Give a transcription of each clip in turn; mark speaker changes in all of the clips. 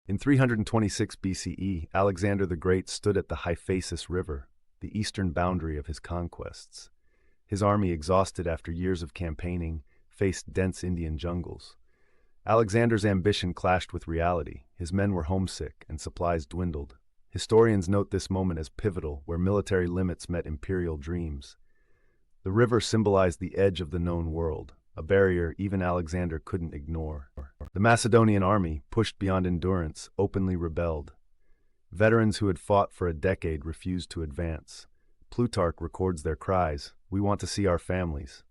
Speaker 1: In 326 BCE, Alexander the Great stood at the Hyphasis River, the eastern boundary of his conquests. His army, exhausted after years of campaigning, faced dense Indian jungles. Alexander's ambition clashed with reality. His men were homesick, and supplies dwindled. Historians note this moment as pivotal, where military limits met imperial dreams. The river symbolized the edge of the known world, a barrier even Alexander couldn't ignore. The Macedonian army, pushed beyond endurance, openly rebelled. Veterans who had fought for a decade refused to advance. Plutarch records their cries, "We want to see our families."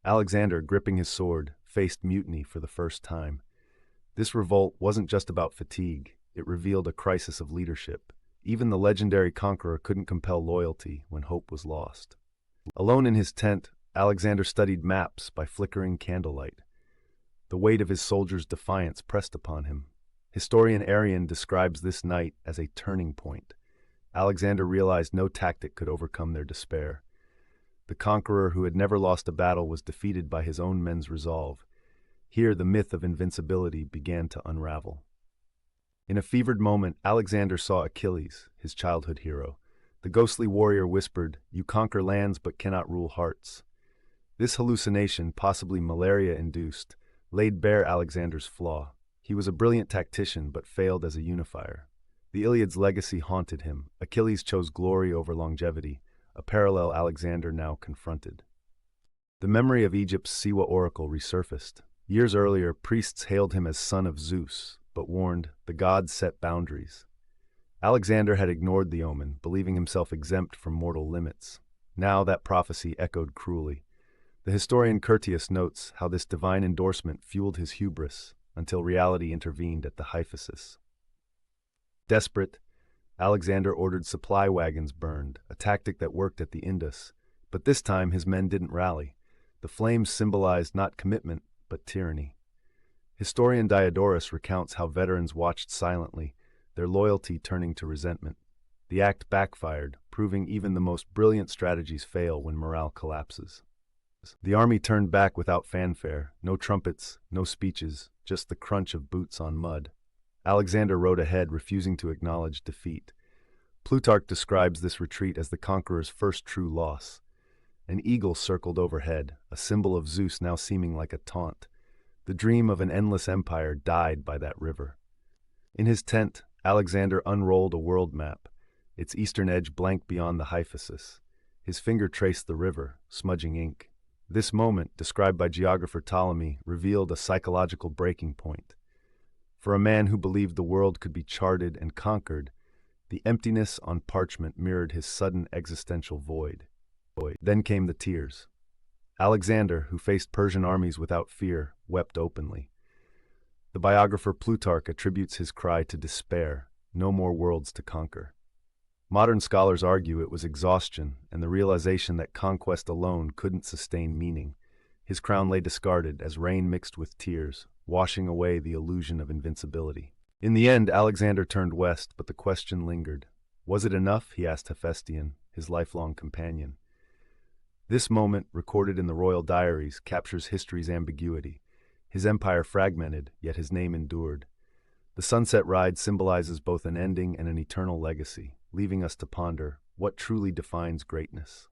Speaker 1: Alexander, gripping his sword, faced mutiny for the first time. This revolt wasn't just about fatigue, it revealed a crisis of leadership. Even the legendary Conqueror couldn't compel loyalty when hope was lost. Alone in his tent, Alexander studied maps by flickering candlelight. The weight of his soldiers' defiance pressed upon him. Historian Arrian describes this night as a turning point. Alexander realized no tactic could overcome their despair. The conqueror who had never lost a battle was defeated by his own men's resolve. Here the myth of invincibility began to unravel. In a fevered moment, Alexander saw Achilles, his childhood hero. The ghostly warrior whispered, "You conquer lands but cannot rule hearts." This hallucination, possibly malaria-induced, laid bare Alexander's flaw. He was a brilliant tactician but failed as a unifier. The Iliad's legacy haunted him. Achilles chose glory over longevity, a parallel Alexander now confronted. The memory of Egypt's Siwa oracle resurfaced. Years earlier, priests hailed him as son of Zeus, but warned, the gods set boundaries. Alexander had ignored the omen, believing himself exempt from mortal limits. Now that prophecy echoed cruelly. The historian Curtius notes how this divine endorsement fueled his hubris, until reality intervened at the Hyphasis. Desperate, Alexander ordered supply wagons burned, a tactic that worked at the Indus, but this time his men didn't rally. The flames symbolized not commitment, but tyranny. Historian Diodorus recounts how veterans watched silently, their loyalty turning to resentment. The act backfired, proving even the most brilliant strategies fail when morale collapses. The army turned back without fanfare, no trumpets, no speeches, just the crunch of boots on mud. Alexander rode ahead, refusing to acknowledge defeat. Plutarch describes this retreat as the conqueror's first true loss. An eagle circled overhead, a symbol of Zeus now seeming like a taunt. The dream of an endless empire died by that river. In his tent, Alexander unrolled a world map, its eastern edge blank beyond the Hyphasis. His finger traced the river, smudging ink. This moment, described by geographer Ptolemy, revealed a psychological breaking point. For a man who believed the world could be charted and conquered, the emptiness on parchment mirrored his sudden existential void. Then came the tears. Alexander, who faced Persian armies without fear, wept openly. The biographer Plutarch attributes his cry to despair, no more worlds to conquer. Modern scholars argue it was exhaustion and the realization that conquest alone couldn't sustain meaning. His crown lay discarded as rain mixed with tears, washing away the illusion of invincibility. In the end, Alexander turned west, but the question lingered. Was it enough? He asked Hephaestion, his lifelong companion. This moment, recorded in the royal diaries, captures history's ambiguity. His empire fragmented, yet his name endured. The sunset ride symbolizes both an ending and an eternal legacy, leaving us to ponder what truly defines greatness.